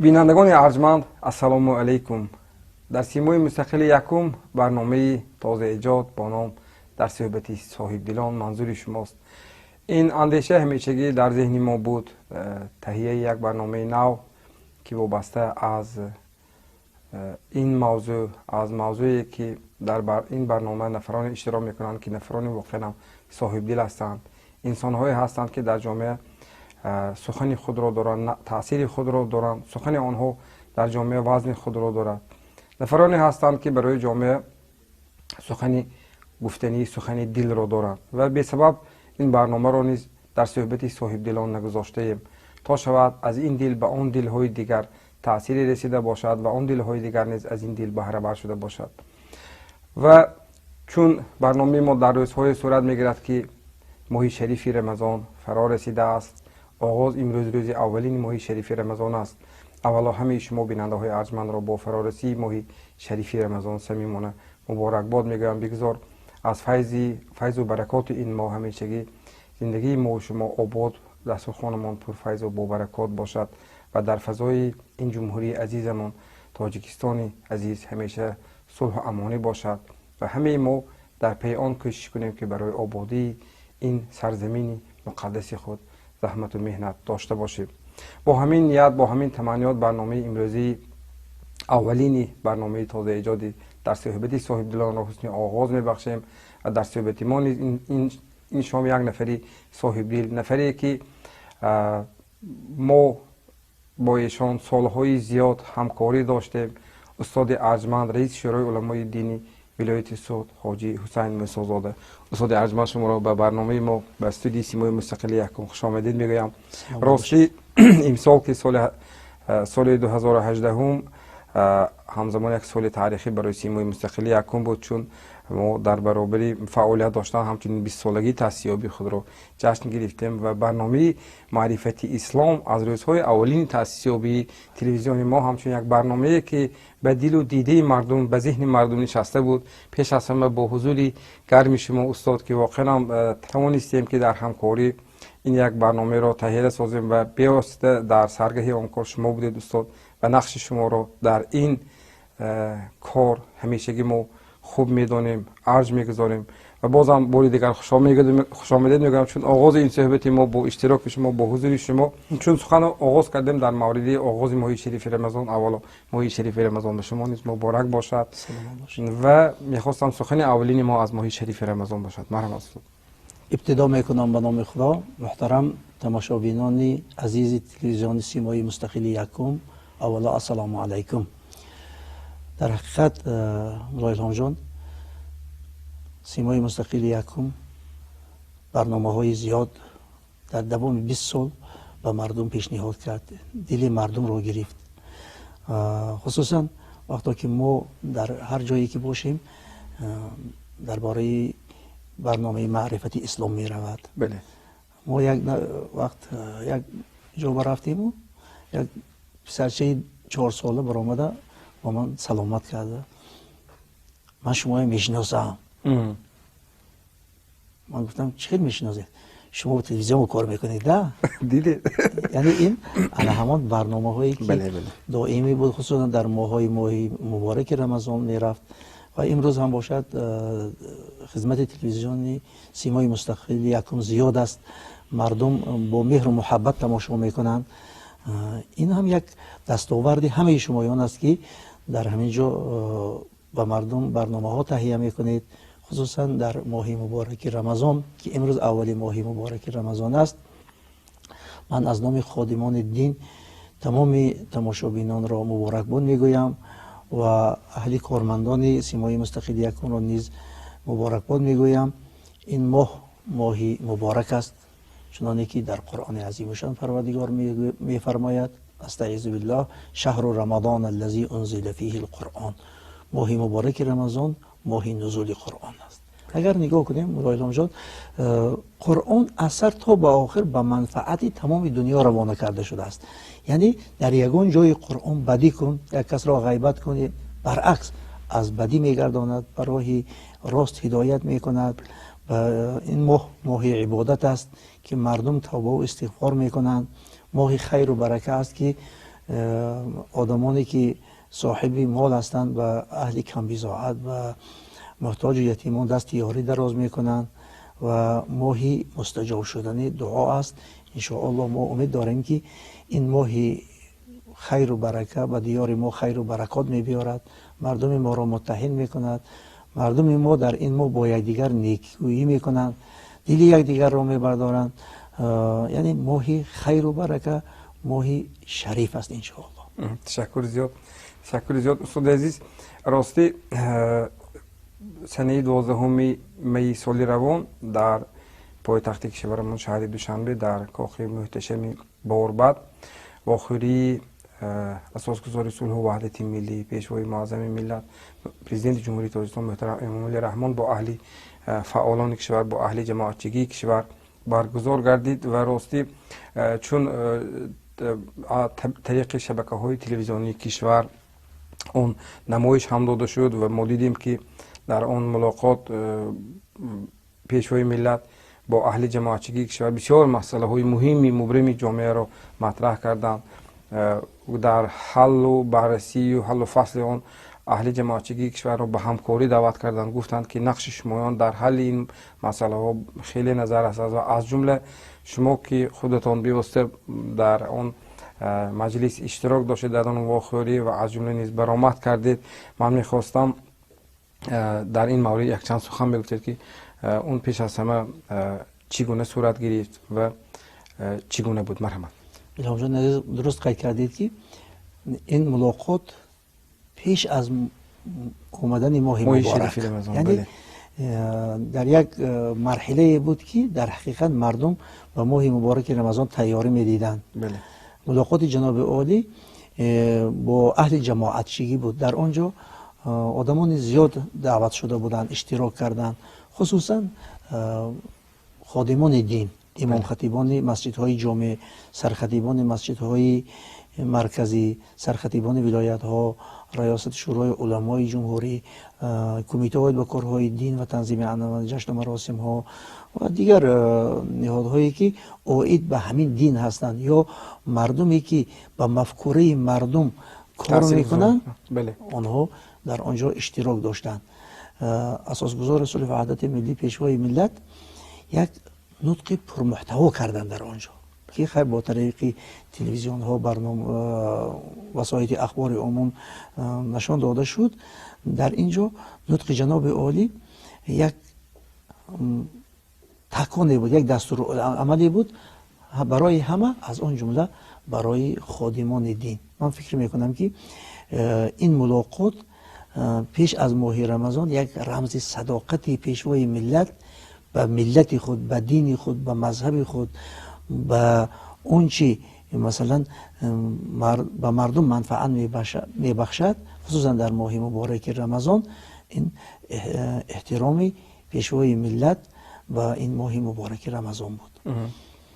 بینندگان ارجمند السلام علیکم. در سیمای مستقل یکم برنامه تازه ایجاد با نام در صحبتی صاحب دلان منظور شماست. این اندیشه همیشگی در ذهن ما بود، تهیه یک برنامه نو که وابسته از این موضوع، از موضوعی که در این برنامه نفران اشتراک میکنند که نفران واقعا صاحب دل هستند، انسان های هستند که در جامعه سخن خود را دارند، تاثیر خود را دارند، سخن آنها در جامعه وزن خود را دارد. نفرانی هستند که برای جامعه سخن گفتنی، سخن دل را دارند و به سبب این برنامه را نیز در صحبت صاحب دلان نگذاشته ایم تا شود از این دل به آن دل های دیگر تأثیری رسیده باشد و آن دل های دیگر نیز از این دل بهره بر شده باشد. و چون برنامه ما در روزهای صورت میگیرد که ماه شریف رمضان فرا رسیده است، آغاز امروز روز اولین ماه شریف رمضان است. اولا همه شما بیننده های ارجمند را با فرارسی ماه شریف رمضان صمیمانه مبارکباد میگویم. بگذار از فیض و برکات این ماه همیشگی زندگی ما و شما آباد، دسترخوانمان پر فیض و با برکات باشد و در فضای این جمهوری عزیزمان تاجیکستان عزیز همیشه صلح و امانی باشد و همه ما در پی آن کوشش کنیم که برای آبادی این سرزمین مقدس خود زحمت و مهنت داشته باشیم. با همین نیت، با همین تمنیات برنامه امروزی اولین برنامه تازه ایجادی در صحبت صاحب دلان را حسن آغاز میبخشیم و در صحبت ما این شام یک نفری صاحب دل، نفری که ما با ایشان سالهای زیاد همکاری داشتیم، استاد ارجمند رئیس شورای علمای دینی ولایت سوات حاجی حسین موسی زاده. استاد ارجمند شما را به برنامه ما به استودیو سیمای مستقل یکم خوش آمدید میگویم. راستی امسال که سال 2018 همزمان یک سال تاریخی برای سیمای مستقل یکم بود، چون ما در برابر فعالیت داشتن همچنین 20 سالگی تأسیسیابی خود را جشن گرفتیم و برنامه معرفتی اسلام از روزهای اولین تأسیسیابی تلویزیون ما همچنین یک برنامه که به دل و دیده مردم، به ذهن مردم نشسته بود. پیش از همه با حضور گرم شما استاد که واقعا توانستیم که در همکاری این یک برنامه را تهیه سازیم و بیاسته در سرگهی آن کار شما بودید استاد و نقش شما را در این کار همیشگی ما خوب میدانیم، ارج میگذاریم و بازم باری دیگر خوش آمدید میگم، چون آغاز این صحبت ما با اشتراک شما، با حضور شما، چون سخن آغاز کردیم در مورد آغاز ماه شریف رمضان. اولا ماه شریف رمضان به شما نیز مبارک باشد و میخواستم سخن اولین ما از ماه شریف رمضان باشد. مرحبا استاد. ابتدا میکنم به نام خدا. محترم تماشابینان عزیز تلویزیون سیمای مستقل یکم، اولا السلام علیکم. در حقیقت مولای جان، سیمای مستقل یکم برنامه های زیاد در دوام 20 سال به مردم پیشنهاد کرد، دل مردم رو گرفت. خصوصا وقتی که ما در هر جایی که باشیم درباره برنامه معرفتی اسلام می رود. بله. ما یک وقت یک جا رفتیم و یک پسرچه 4 ساله برآمده با من سلامت کرده. من شما میشناسم. من گفتم چه میشناسید؟ شما با تلویزیون کار میکنید؟ نه دیده. یعنی این علی همان برنامه هایی که بله. دائمی بود، خصوصا در ماه مبارک رمضان میرفت و امروز هم باشد خدمت تلویزیونی سیمای مستقل یکم زیاد است. مردم با مهر و محبت تماشا میکنند. این هم یک دستاورد همه شمایان است که در همین جا با مردم برنامه ها تهیه میکنید، خصوصا در ماه مبارک رمضان که امروز اول ماه مبارک رمضان است. من از نام خادمان دین تمام تماشابینان را مبارکباد میگویم و اهل کارمندان سیمای مستقل یکم را نیز مبارکباد میگویم. این ماه مبارک است، چنانه که در قرآن عظیم شان پروردگار میفرماید استعیذ بالله شهر رمضان الذی انزل فیه القرآن. ماه مبارک رمضان ماه نزول قرآن است. اگر نگاه کنیم مولای جان، قرآن اثر تا به آخر به منفعت تمام دنیا روانه کرده شده است. یعنی در یگان جای قرآن بدی کن، یک کس را غیبت کنی، برعکس از بدی میگرداند، به راه راست هدایت میکند. این ماه عبادت است که مردم توبه و استغفار میکنند. ماه خیر و برکه است که آدمانی که صاحب مال هستند و اهل کم بضاعت و محتاج و یتیمان دست یاری دراز میکنند و ماهی مستجاب شدن دعا است. انشاءالله ما امید داریم که این ماهی خیر و برکت و دیار ما خیر و برکات میبیارد، مردم ما را متحد میکند، مردم ما در این ماه با یکدیگر نیکویی میکنند، دل یکدیگر را میبردارند. یعنی ماهی خیر و برکت، ماهی شریف است انشاءالله. تشکر زیاد، تشکر زیاد استاد عزیز. راستی سنه 12 می سال روان در پایتخت کشورمان شهر دوشنبه در کاخ محتشم باربد واخوری اساسگزار صلح و وحدت ملی، پیشوای معظم ملت، پرزیدنت جمهوری تاجیکستان محترم امام علی رحمان با اهل فعالان کشور، با اهل جماعتچگی کشور برگزار گردید و راستی چون طریق شبکه‌های تلویزیونی کشور اون نمایش هم داده شد و ما دیدیم که در آن ملاقات پیشوای ملت با اهل جماعتچگی کشور بسیار مسئله های مهمی مبرم جامعه را مطرح کردند. در حل و بررسی و حل و فصل آن اهل جماعتچگی کشور را به همکاری دعوت کردند، گفتند که نقش شمایان در حل این مسئله ها خیلی نظر است و از جمله شما که خودتان بیوسته در آن مجلس اشتراک داشتید در آن واخوری و از جمله نیز برآمد کردید. من میخواستم در این مورد یک چند سخن بگویید که اون پیش از همه چگونه صورت گرفت و چگونه بود؟ مرحمت. الهام جان درست قید کردید که این ملاقات پیش از اومدن ماه مبارک، یعنی در یک مرحله بود که در حقیقت مردم به ماه مبارک رمضان تیاری میدیدند. ملاقات جناب عالی با اهل جماعتچگی بود. در آنجا آدمان زیاد دعوت شده بودند، اشتراک کردند، خصوصا خادمان دین، امام خطیبان مسجدهای جامع، سرخطیبان مسجدهای مرکزی، سرخطیبان ولایت ها، ریاست شورای علمای جمهوری، کمیته های کارهای دین و تنظیم عناوین جشن و مراسم ها و دیگر نهادهایی که عاید به همین دین هستند یا مردمی که به مفکوره مردم کار میکنند، آنها در آنجا اشتراک داشتند. اساسگزار صلح و وحدت ملی، پیشوای ملت، یک نطق پرمحتوا کردن در آنجا که خیر با طریق تلویزیون ها، برنامه، وسایل اخبار عموم نشان داده شد. در اینجا نطق جناب عالی یک تکانی بود، یک دستور عملی بود برای همه، از آن جمله برای خادمان دین. من فکر میکنم که این ملاقات پیش از ماه رمضان یک رمز صداقت پیشوای ملت به ملت خود، به دین خود، به مذهب خود، به اون چی مثلا به مردم منفعت میبخشد، خصوصا در ماه مبارک رمضان. این احترامی پیشوای ملت و این ماه مبارک رمضان بود.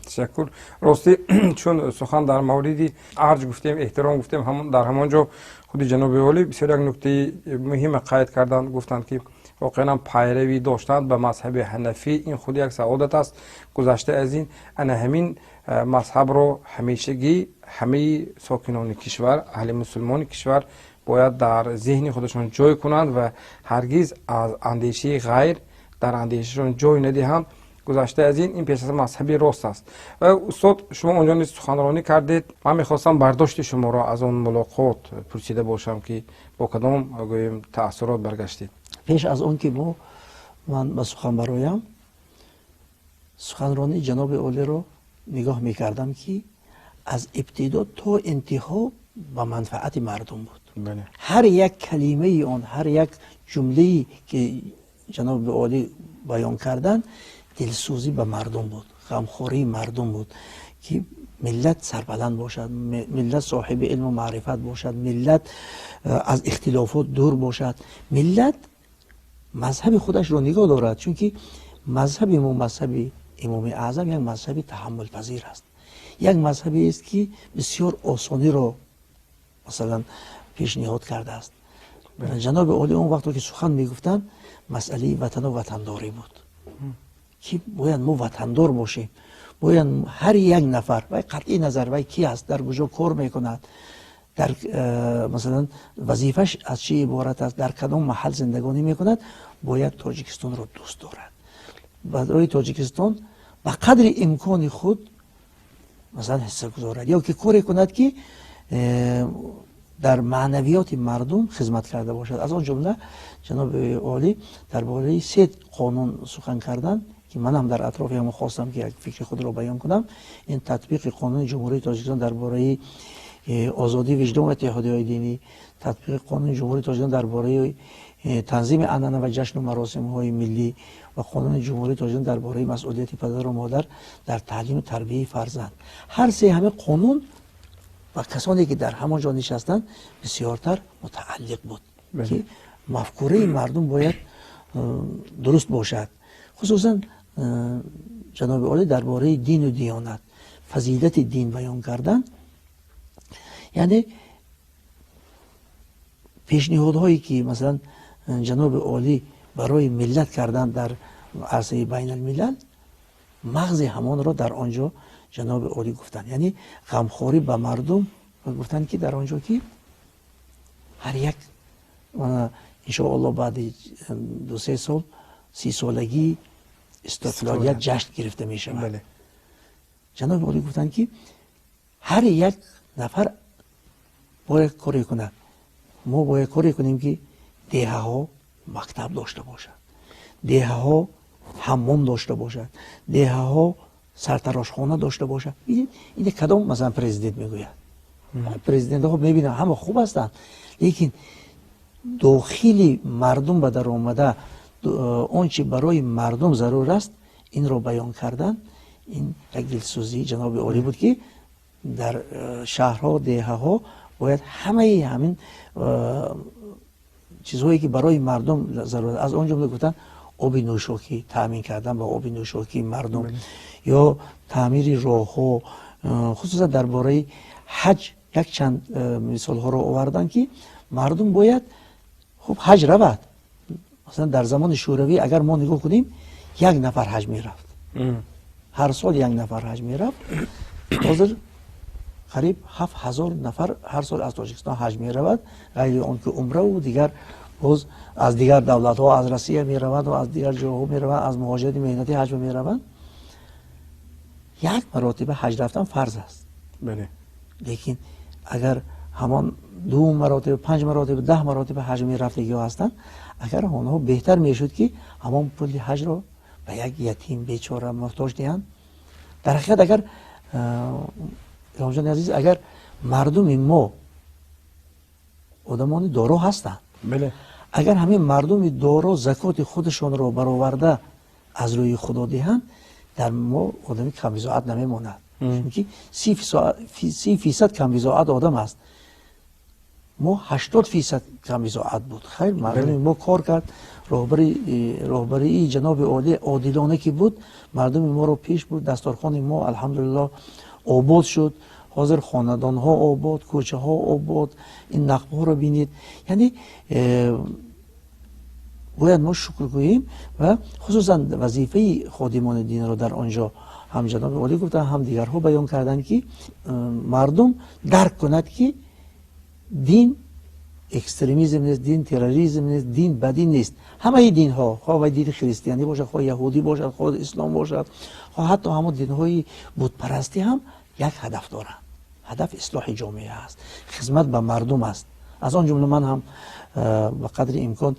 تشکر. راستی چون سخن در موردی ارج گفتیم، احترام گفتیم، همون در همانجا خود جناب عالی بسیار یک نکته مهم قید کردند، گفتند که واقعا پیروی داشتند به مذهب حنفی، این خود یک سعادت است. گذشته از این انا همین مذهب رو همیشگی همه ساکنان کشور، اهل مسلمان کشور باید در ذهن خودشان جای کنند و هرگز از اندیشه غیر در اندیششان جای ندهند. گذشته از این پیش از مذهبی راست است. و استاد شما اونجا نیز سخنرانی کردید، من میخواستم برداشت شما را از آن ملاقات پرسیده باشم که با کدام گویم تأثیرات برگشتید. پیش از اون که من به سخن برایم، سخنرانی جناب عالی رو نگاه میکردم که از ابتدا تا انتها به منفعت مردم بود. هر یک کلمه آن، هر یک جمله که جناب عالی بیان کردن دلسوزی به مردم بود، غمخوری مردم بود که ملت سربلند باشد، ملت صاحب علم و معرفت باشد، ملت از اختلافات دور باشد، ملت مذهب خودش رو نگاه دارد. چون که مذهب امام اعظم یک مذهب تحمل پذیر است، یک مذهبی است که بسیار آسانی رو مثلا پیشنهاد کرده است. جناب عالی اون وقت که سخن میگفتن مسئله وطن و وطنداری بود که باید ما وطندار باشیم، باید هر یک نفر و قطعی نظر و کی هست، در کجا کار میکند، در مثلا وظیفش از چی عبارت است، در کدام محل زندگانی میکند، باید تاجیکستان را دوست دارد. برای تاجیکستان به قدر امکان خود مثلا حصه گذارد یا که کاری کند که در معنویات مردم خدمت کرده باشد. از آن جمله جناب عالی درباره 3 قانون سخن کردن که من هم در اطراف هم خواستم که یک فکر خود را بیان کنم. این تطبیق قانون جمهوری تاجیکستان درباره آزادی وجدان و اتحادیه‌های دینی، تطبیق قانون جمهوری تاجیکستان درباره تنظیم عنعنه و جشن و مراسم‌های ملی و قانون جمهوری تاجیکستان درباره مسئولیت پدر و مادر در تعلیم و تربیت فرزند. هر 3 همه قانون و کسانی که در همان جا نشستند بسیارتر متعلق بود که مفکوره مردم باید درست باشد. خصوصا جناب عالی درباره دین و دیانت، فضیلت دین بیان کردن، یعنی پیشنهادهایی که مثلا جناب عالی برای ملت کردن در عرصه بین الملل، مغز همان را در آنجا جناب عالی گفتن، یعنی غمخواری به مردم و گفتن که در آنجا که هر یک انشاءالله بعد 2-3 سال 30 سالگی استقلالیت جشن گرفته می شود. بله. جناب عالی گفتن که هر یک نفر باید کاری کند. ما باید کاری کنیم که دیه ها مکتب داشته باشد، دیه ها حمام داشته باشد، دیه ها سرتراشخانه داشته باشد. این کدام مثلا پرزیدنت میگوید؟ پرزیدنت ها میبینن همه خوب هستند، لیکن داخل مردم به در آمده آنچه برای مردم ضرور است این را بیان کردن. این یک دلسوزی جناب عالی بود که در شهرها دیه ها باید همه همین چیزهایی که برای مردم ضرورت، از آن جمله گفتن آب نوشاکی تامین کردن با آب نوشاکی مردم یا تعمیر راهها، خصوصا درباره حج یک چند مثال ها را آوردن که مردم باید خب حج رود. مثلا در زمان شوروی اگر ما نگاه کنیم 1 نفر حج می رفت، هر سال 1 نفر حج می رفت. حاضر قریب 7000 نفر هر سال از تاجیکستان حج می رود، غیر آن که عمره و دیگر باز از دیگر دولت ها، از روسیه می رود و از دیگر جاها می رود، از مهاجرت مهنتی حج می رود. 1 مرتبه حج رفتن فرض است. بله. لیکن اگر همان 2 مرتبه 5 مرتبه 10 مرتبه حج می رفتگی هستند، اگر آنها بهتر می شد که همان پول حج را به یک یتیم بیچاره محتاج دهند. در حقیقت اگر امام جان عزیز اگر مردم ما آدمان دارا هستند، بله، اگر همه مردم دارا زکات خودشان را برآورده از روی خدا دهند، در ما آدمی کم بضاعت نمیماند. چون که 30% کم بضاعت آدم است، ما 80% کم بضاعت بود. خیر مردم ما کار کرد، راهبری جناب عالی عادلانه که بود، مردم ما رو پیش بود، دستارخان ما الحمدلله آباد شد، حاضر خاندان ها آباد، کوچه ها آباد، این نقبه ها رو بینید. یعنی باید ما شکر گوییم و خصوصا وظیفه خادمان دین رو در آنجا هم جناب عالی گفتن هم دیگرها بیان کردن که مردم درک کند که دین اکستریمیزم نیست، دین تروریسم نیست، دین بدی نیست. همه دین ها، خواه دین خریستیانی باشد، خواه یهودی باشد، خواه اسلام باشد، خواه حتی همه دین های بت پرستی هم یک هدف دارند. هدف اصلاح جامعه است، خدمت به مردم است. از آن جمله من هم به قدر امکان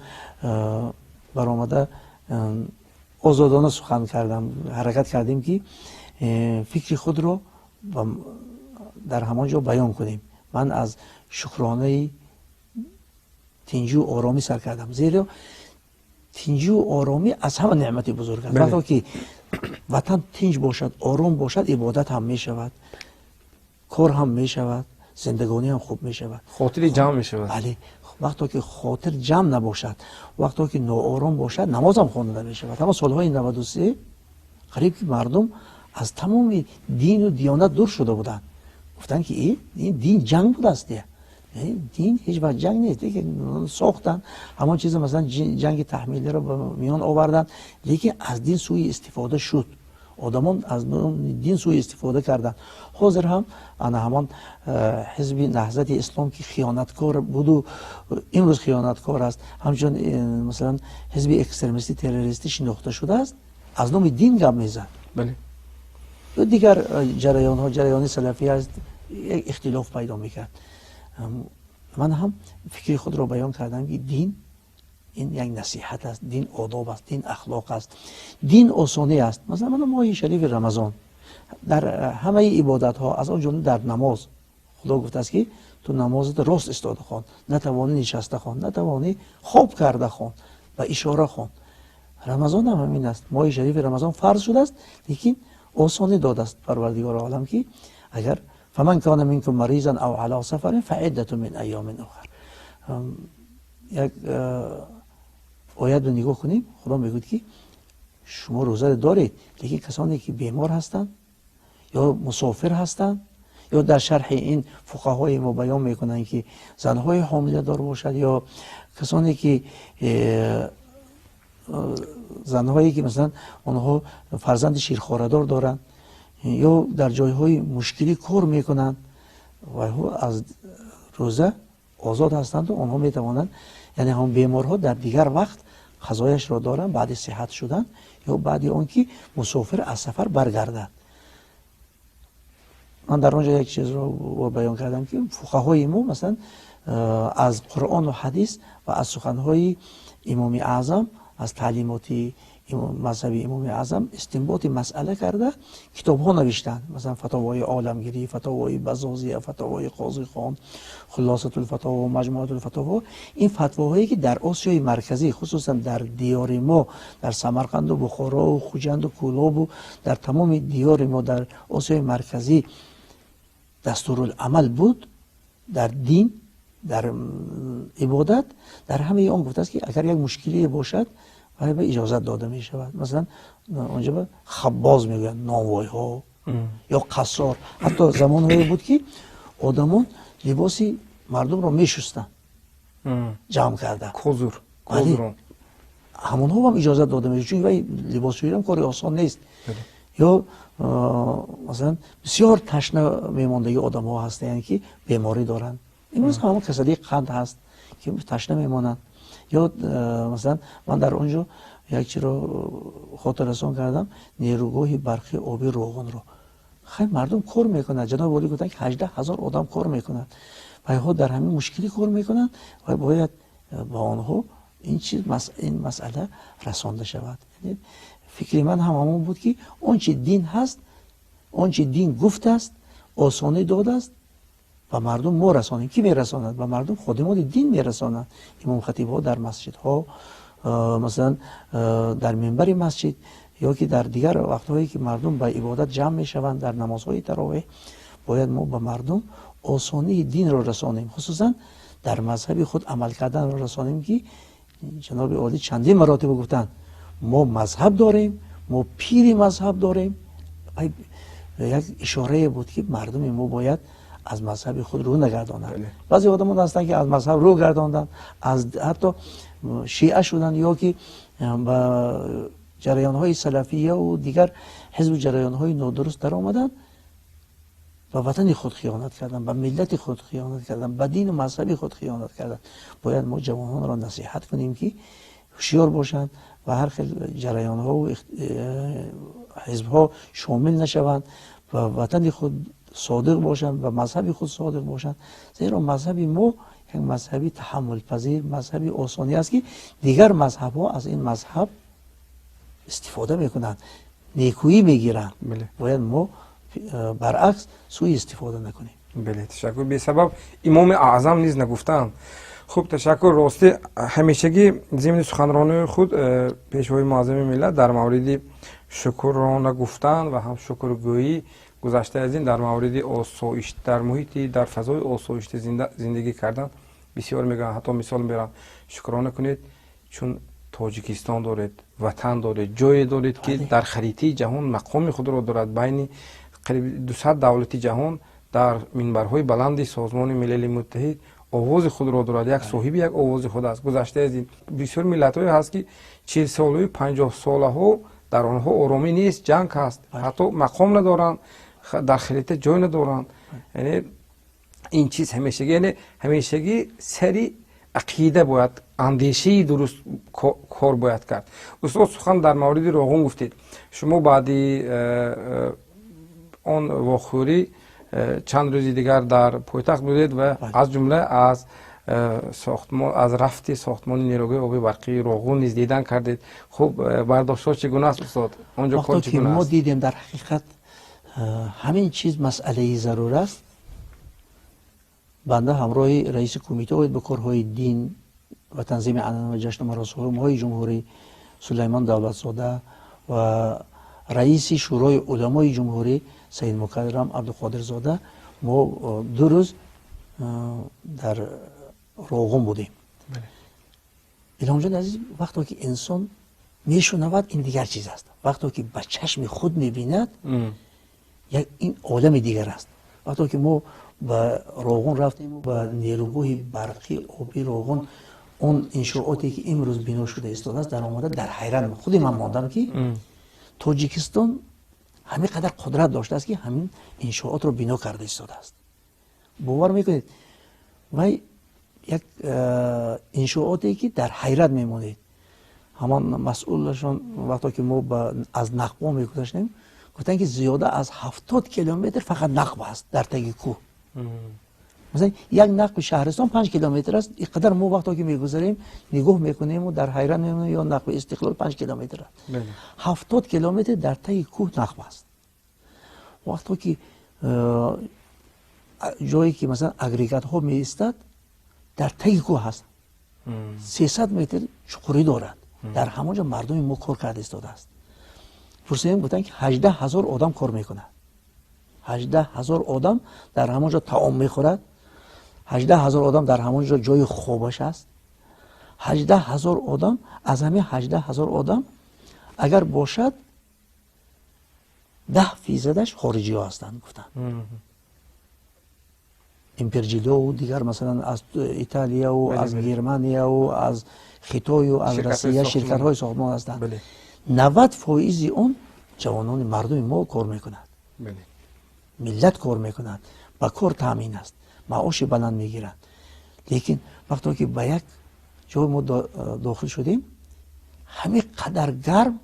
برآمده آزادانه سخن کردم، حرکت کردیم که فکر خود رو در همانجا بیان کنیم. من از شکرانه تنجی و آرامی سر کردم، زیرا تنجی و آرامی از همه نعمت بزرگ است. وقتی که وطن تنج باشد، آرام باشد، عبادت هم می شود، کار هم می شود، زندگانی هم خوب می شود، خاطر جمع می شود. بله، وقتی که خاطر جمع نباشد، وقتی که ناآرام باشد، نماز هم خوانده نمی شود. اما سالهای 93 قریب که مردم از تمام دین و دیانت دور شده بودند، گفتن که این دین جنگ بود است. دین هیچ وقت جنگ نیست، که ساختن همان چیز مثلا جنگ تحمیلی را به میان آوردن، لیکن از دین سوی استفاده شد. آدمان از نام دین سوء استفاده کردن. حاضر هم انا همان حزب نهضت اسلام که خیانتکار بود و امروز خیانتکار است، همچنین مثلا حزب اکستریمیستی تروریستی شناخته شده است، از نام دین گپ میزد. بله. و دیگر جریان سلفی است اختلاف پیدا میکرد. من هم فکری خود را بیان کردم که دین این یک نصیحت است، دین آداب است، دین اخلاق است، دین آسانی است. مثلا من ماه شریف رمضان در همه عبادت ها از آن جمله در نماز خدا گفته است که تو نمازت راست استاده خوان، نتوانی نشسته خوان، نتوانی خواب کرده خوان و اشاره خوان. رمضان هم همین است. ماه شریف رمضان فرض شده است، لیکن آسانی داده است پروردگار عالم که اگر فمن کان منکم مریضا او علی سفر فعدة من ایام اخر. یک آیت رو نگاه کنیم، خدا میگوید که شما روزه دارید، لیکن کسانی که بیمار هستند یا مسافر هستند یا در شرح این فقهای ما بیان میکنند که زنهای حامله دار باشد یا کسانی که زنهایی که مثلا آنها فرزند شیرخواره‌دار دارند یا در جایهای مشکلی کار میکنند و از روزه آزاد هستند و آنها میتوانند، یعنی هم بیمارها در دیگر وقت قضایش را دارن بعد صحت شدن یا بعد آن که مسافر از سفر برگردد. من در آنجا یک چیز را بیان کردم که فقهای ما مثلا از قرآن و حدیث و از سخنهای امام اعظم، از تعلیمات مذهبی امام اعظم استنباط مسئله کرده کتاب ها نوشتن، مثلا فتاوای عالمگیری، فتاوای بزازیه، فتاوای قاضی خان، خلاصه الفتاوا، مجموعه الفتاوا. این فتواهایی که در آسیای مرکزی خصوصا در دیار ما در سمرقند و بخارا و خوجند و کولاب و در تمام دیار ما در آسیای مرکزی دستورالعمل بود، در دین، در عبادت، در همه آن گفته است که اگر یک مشکلی باشد برای به اجازت داده می شود. مثلا اونجا به خباز میگن، نانوای ها یا قصار. حتی زمان هایی بود که آدمان لباسی مردم را می شستن جمع کرده کوزور همون ها هم اجازت داده می شود، چون لباس شویی هم کاری آسان نیست. یا مثلا بسیار تشنه میماندگی آدم ها هستند، یعنی که بیماری دارند. امروز همون کسری قند هست که تشنه میمانند. یا مثلا من در اونجا یک چیز رو خاطر رسان کردم، نیروگاه برقی آبی روغن رو خیلی مردم کار میکنند. جناب والی گفتن که 18,000 آدم کار میکنند و ها در همین مشکلی کار میکنند و باید با آنها این مسئله رسانده شود. یعنی فکری من همون بود که آنچه دین هست، آنچه دین گفته است، آسانی داده است و مردم ما رسانیم. کی میرساند؟ و مردم خادمان دین میرسانند. امام خطیب ها در مسجد ها، مثلا در منبر مسجد یا که در دیگر وقتهایی که مردم به عبادت جمع میشوند در نمازهای تراویح، باید ما به مردم آسانی دین را رسانیم، خصوصا در مذهب خود عمل کردن را رسانیم که جناب عالی چندین مراتب گفتند ما مذهب داریم، ما پیر مذهب داریم. یک اشاره بود که مردم ما باید از مذهب خود رو نگردانند. بعضی آدمان هستند که از مذهب رو گرداندن، از حتی شیعه شدن یا که با جریان های سلفیه و دیگر حزب جریان های نادرست در آمدن و وطن خود خیانت کردن، به ملت خود خیانت کردن، به دین و مذهب خود خیانت کردن. باید ما جوانان را نصیحت کنیم که هوشیار باشند و هر خیلی جریان ها و حزب ها شامل نشوند و وطن خود صادق باشند و مذهب خود صادق باشند. زیرا مذهب ما یک مذهبی تحمل پذیر، مذهبی آسانی است که دیگر مذهب ها از این مذهب استفاده میکنند، نیکویی میگیرند. باید ما برعکس سوء استفاده نکنیم. بله، تشکر. بی سبب امام اعظم نیز نگفتند. خوب، تشکر. راستی همیشگی ضمن سخنرانی خود پیشوای معظم ملت در مورد شکر را نگفتند و هم شکرگویی گذشته از این در مورد آسایش در محیطی در فضای آسایشته زندگی کردن بسیار میگن. حتی مثال میبرن شکرانه کنید چون تاجیکستان دارید، وطن دارید، جای دارید که در خریطه جهان مقام خود را دارد. بین قریب 200 دولت جهان در منبرهای بلند سازمان ملل متحد آواز خود را دارد. یک صاحب یک آواز خود است. گذشته از این بسیار ملت‌های هست که 40 ساله 50 ساله ها در آنها آرامی نیست، جنگ هست، حتی مقام ندارند، در خریطه جای ندارند. یعنی این چیز همیشگی، یعنی همیشگی سری عقیده باید، اندیشه درست کار باید کرد. استاد سخن در مورد روغن گفتید. شما بعدی آن واخوری چند روزی دیگر در پایتخت بودید و از جمله از ساختمان، از رفت ساختمان نیروگاه آب برقی روغن نیز دیدن کردید. خب برداشت‌ها چگونه است استاد؟ اونجا کار وقتی که چگونه ما است؟ دیدیم در حقیقت همین چیز مسئله ضرور است. بنده همراه رئیس کمیته به کارهای دین و تنظیم عنعنه و جشن مراسم‌های جمهوری سلیمان دولتزاده و رئیس شورای علمای جمهوری سید مکرم عبدالقادر زاده ما 2 روز در روغن بودیم. الهام جان عزیز، وقتی که انسان میشنود این دیگر چیز است. وقتی که به چشم خود میبیند یک این عالم دیگر است. وقتی که ما به روغن رفتیم و نیروگاه برقی آبی روغن، اون انشاءاتی که امروز بنا شده ایستاده است، در آمده در حیرت خود من ماندم که تاجیکستان همین قدر قدرت داشته است که همین انشاءات رو بنا کرده ایستاده است. باور میکنید و یک انشاءاتی که در حیرت میمونید. همان مسئولشان وقتی که ما از نقبا میگذشتیم گفتن که زیاده از 70 کیلومتر فقط نقب است در تگ کوه. مثلا یک نقب شهرستان 5 کیلومتر است. اینقدر ما وقتی که میگذریم نگاه میکنیم و در حیرت میمونیم. یا نقب استقلال 5 کیلومتر است. 70 کیلومتر در تگ کوه نقب است. وقتی که جایی که مثلا اگریگات ها می ایستد در تگ کوه هست. 300 متر چقوری دارد. در همونجا مردم ما کار کرده ایستاده است. پرسیدیم گفتن که 18,000 آدم کار میکنند. 18,000 آدم در همونجا طعام میخورد. 18,000 آدم در همونجا جای خوابش است. 18,000 آدم، از همه 18,000 آدم اگر باشد 10% خارجی ها هستند گفتن. امپرجیلو و دیگر مثلا از ایتالیا و از گرمانیا و از خیتای و از روسیه شرکت های ساختمان هستند. 90% اون جوانان مردم ما کار میکنند. ملت کار میکنند، با کار تامین است، معاش بلند میگیرند. لیکن وقتی که به یک جای ما داخل شدیم همین قدر گرم،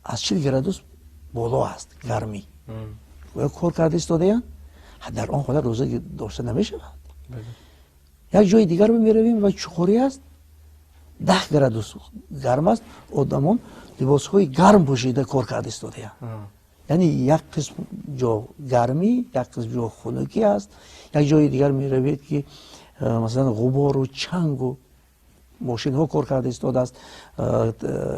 از 40 گرادوس بالا است گرمی و کار کرده ایستاده‌اند. در آن خدا روزه داشته نمیشود. یک جای دیگر میرویم و چخوری است 10 گرادوس گرم است. آدمان لباس های گرم پوشیده کار کرده ایستاده‌اند. یعنی یک قسم جا گرمی، یک قسم جا خنکی است. یک جای دیگر میروید که مثلا غبار و چنگ و ماشین ها کار کرده ایستاده است،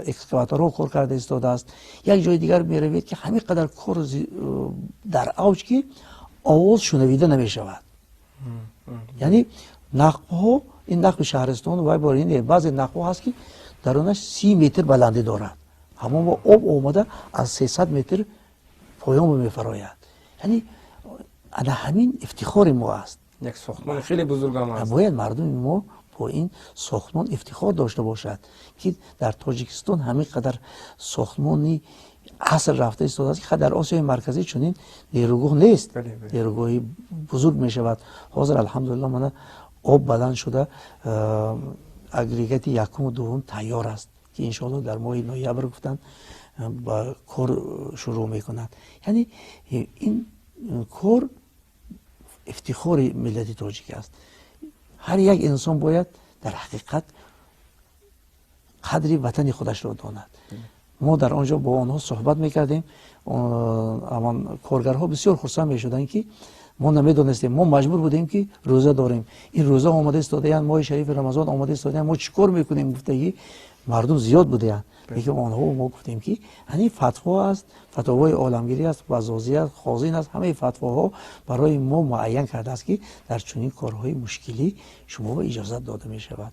اکسکاواتور ها کار کرده ایستاده است. یک جای دیگر میروید که همین قدر کار در اوج که آواز شنویده نمی شود. یعنی نقب ها، این نقب شهرستان و بارین بعضی نقب ها هست که درونش 30 متر بلندی دارد. همون آب آمده از 300 متر پایان میفراید. یعنی همین افتخار ما است. یک ساختمان خیلی بزرگ هم است. باید مردم ما با این ساختمان افتخار داشته باشد که در تاجیکستان همین قدر ساختمانی اصل رفته ایستاده است که در آسیای مرکزی چنین نیروگاه نیست. نیروگاهی بزرگ می شود. حاضر الحمدلله من آب بلند شده، اگریگات یکم و دوم تیار است که انشاءالله در ماه نوامبر گفتن با کار شروع میکنند. یعنی این کار افتخار ملت تاجیک است. هر یک انسان باید در حقیقت قدری وطن خودش را داند. ما در آنجا با آنها صحبت میکردیم. اما کارگرها بسیار خرسند میشدند که ما نمیدونستیم، ما مجبور بودیم که روزه داریم. این روزه آماده ایستاده‌اند، ماه شریف رمضان آماده ایستاده‌اند، ما چیکار میکنیم؟ گفتگی مردم زیاد بودند. لیکن آنها ما گفتیم که همین فتوا است، فتاوای عالمگیری است، وزازی است، خازین است، همه فتواها برای ما معین کرده است که در چنین کارهای مشکلی شما به اجازه داده می شود.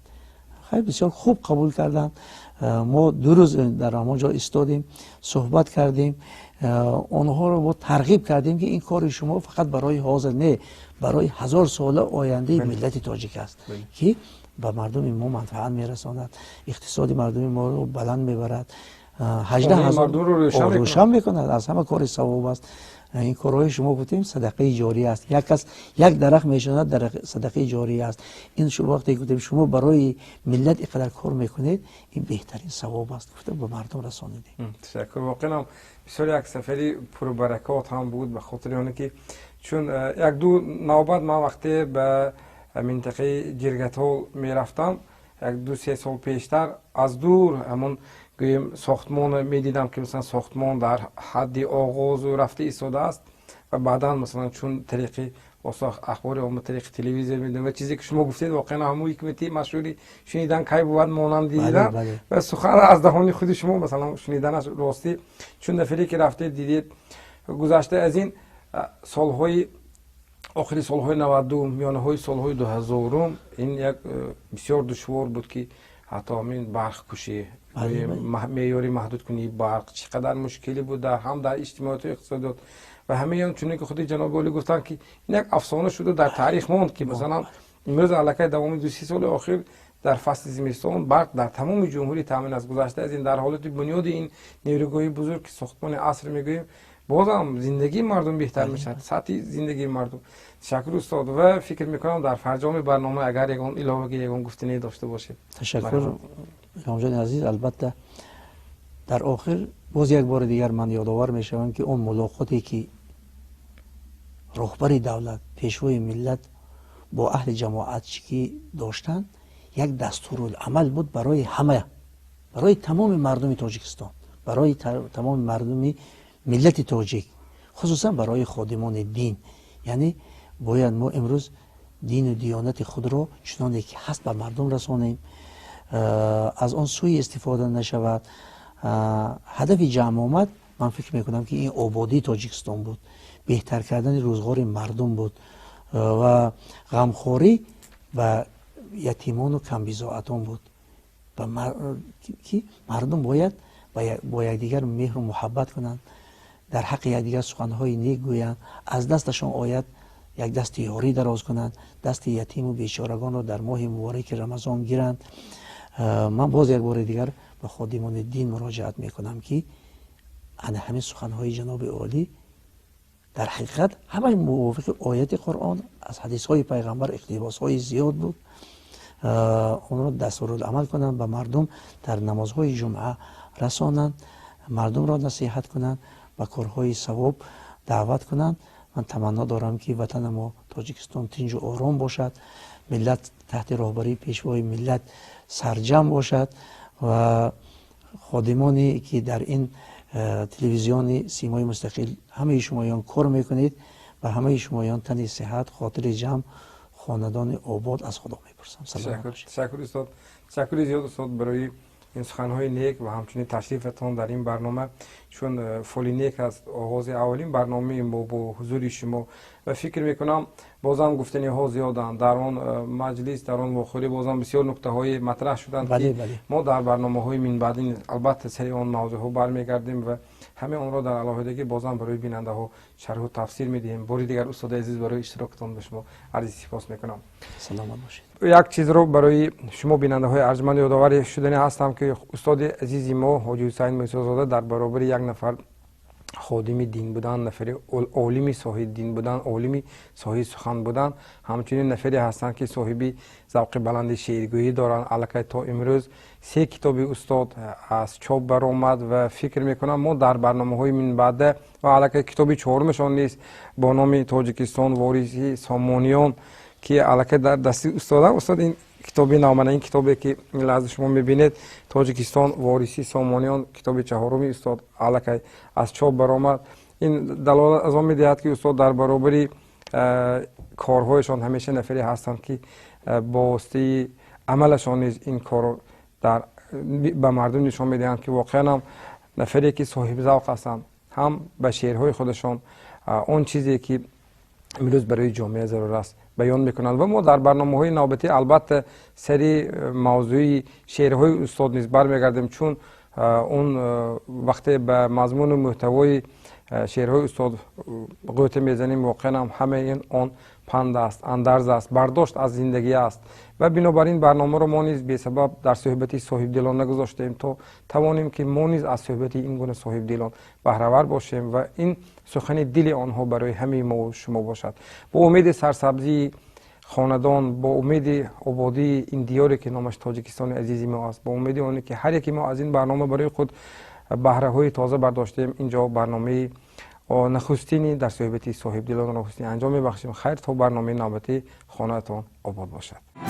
خیلی بسیار خوب قبول کردند. ما 2 روز در همانجا ایستادیم، صحبت کردیم، آنها رو ترغیب کردیم که این کار شما فقط برای حاضر نه، برای 1000 سال آینده ملت تاجیک است که به مردم ما منفعت میرساند، اقتصاد مردم ما رو بلند میبرد، 18,000 مردم رو روشن میکند. از همه کار ثواب است. این کارهای شما گفتیم صدقه جاری است. یک کس یک درخت میشاند در صدقه جاری است. این شما وقتی گفتیم شما برای ملت اینقدر کار میکنید، این بهترین ثواب است. گفتم به مردم رسانیدیم. تشکر. واقعا بسیار یک سفری پربرکات هم بود، به خاطر اونه که چون یک دو نوبت ما وقتی به منطقه جرگتال میرفتم، یک دو سه سال پیشتر از دور همون گویم ساختمان میدیدم که مثلا ساختمان در حد آغاز و رفته ایستاده است و بعدا مثلا چون طریق اخبار عامه طریق تلویزیون میدونم و چیزی که شما گفتید واقعا همون حکمتی مشهوری شنیدن کی بود مانند دیدن و سخن از دهان خود شما مثلا شنیدنش راستی چون نفری که رفته دیدید گذشته از این سالهای آخری سالهای 92 میانه های سالهای 2000 این یک بسیار دشوار بود که حتی همین برق کشی معیاری محدود کنی برق چقدر مشکلی بود در هم در اجتماعات و اقتصادیات و همه اون چونی که خود جناب عالی گفتن که این یک افسانه شده در تاریخ ماند که مثلا امروز علاقه دوام 2 سال اخیر در فصل زمستان برق در تمام جمهوری تامین از گذشته از این در حالت بنیاد این نیروگاهی بزرگ که ساختمان عصر میگوییم بازم زندگی مردم بهتر میشه، سطح زندگی مردم. تشکر استاد و فکر میکنم در فرجام برنامه اگر یگان علاوه یگان گفتنی داشته باشه. تشکر امام جان عزیز. البته در آخر باز یک بار دیگر من یادآور میشوم که اون ملاقاتی که رهبر دولت پیشوای ملت با اهل جماعت چی داشتند یک دستورالعمل بود برای همه، برای تمام مردم تاجیکستان، برای تمام مردم ملت تاجیک، خصوصا برای خادمان دین. یعنی باید ما امروز دین و دیانت خود را چنانه که هست به مردم رسانیم، از آن سوی استفاده نشود. هدف جمع آمد من فکر میکنم که این آبادی تاجیکستان بود، بهتر کردن روزگار مردم بود و غمخوری و یتیمان و کمبیزاعتان بود که مردم باید با یکدیگر مهر و محبت کنند، در حق یکدیگر سخنهای نیک گویند، از دستشان آید یک دست یاری دراز کنند، دست یتیم و بیچارگان را در ماه مبارک رمضان گیرند. من باز یک بار دیگر به خادمان دین مراجعت میکنم که همین سخنهای جناب عالی در حقیقت همه موافق آیت قرآن، از حدیث های پیغمبر اقتباس های زیاد بود. اون را دستورالعمل کنند، به مردم در نمازهای جمعه رسانند، مردم را نصیحت کنند، به کارهای ثواب دعوت کنند. من تمنا دارم که وطن ما تاجیکستان تنج و آرام باشد، ملت تحت راهبری پیشوای ملت سرجم باشد و خادمانی که در این تلویزیون سیمای مستقل همه شمایان کار میکنید و همه شمایان تن صحت، خاطر جمع، خاندان آباد از خدا میپرسم. تشکر استاد. تشکر زیاد استاد برای این سخنهای نیک و همچنین تشریفتان در این برنامه، چون فولی نیک است آغاز اولین برنامه ما با حضور شما و فکر میکنم بازم گفتنی ها زیادند در آن مجلس، در آن واخوری بازم بسیار نکته های مطرح شدند که ما در برنامه های من بعدین البته سری آن موضوع ها برمیگردیم و همه آن را در علاوه بازم برای بیننده ها شرح و تفسیر میدیم. باری دیگر استاد عزیز برای اشتراکتان به شما عرض سپاس میکنم. سلامت باشید. یک چیز رو برای شما بیننده های ارجمند یادآور شدنی هستم که استاد عزیزی ما حاجی حسین موسیزاده در برابر یک نفر خادم دین بودن، نفر عالمی صاحب دین بودن، عالمی صاحب سخن بودن، همچنین نفری هستند که صاحبی ذوق بلند شعرگویی دارن. البته تا امروز 3 کتاب استاد از چاپ برآمد و فکر میکنم ما در برنامه‌های من بعد و البته کتابی 4مشان نیست با نام تاجیکستان وارثی سامانیان که البته در دست استاد این کتابی نامه، این کتابی که لحظه شما میبینید تاجیکستان وارثی سامانیان، کتاب 4 استاد البته از چاپ برآمد. این دلالت از آن میدهد که استاد در برابر کارهایشان همیشه نفری هستند که با واسطه عملشان نیز این کار در به مردم نشان میدهند که واقعا هم نفری که صاحب ذوق هستند، هم به شعرهای خودشان اون چیزی که امروز برای جامعه ضرور است بیان میکنند و ما در برنامه‌های نوبتی البته سری موضوعی شعرهای استاد نیز برمیگردیم، چون اون وقتی به مضمون و محتوای شعرهای استاد قوطه میزنیم واقعا هم همه این آن پند است، اندرز است، برداشت از زندگی است و بنابراین برنامه رو ما نیز به سبب در صحبتی صاحب دلان نگذاشتیم تا توانیم که ما نیز از صحبتی این گونه صاحب دلان بهره‌ور باشیم و این سخن دل آنها برای همه ما و شما باشد. با امید سرسبزی خاندان، با امید آبادی این دیاری که نامش تاجیکستان عزیزی ما است، با امید آنی که هر یکی ما از این برنامه برای خود بهره های تازه برداشتیم، اینجا برنامه نخستینی در صحبتی صاحب دلان نخستین انجام میبخشیم. خیر تا برنامه نوبتی، خانه‌تان آباد باشد.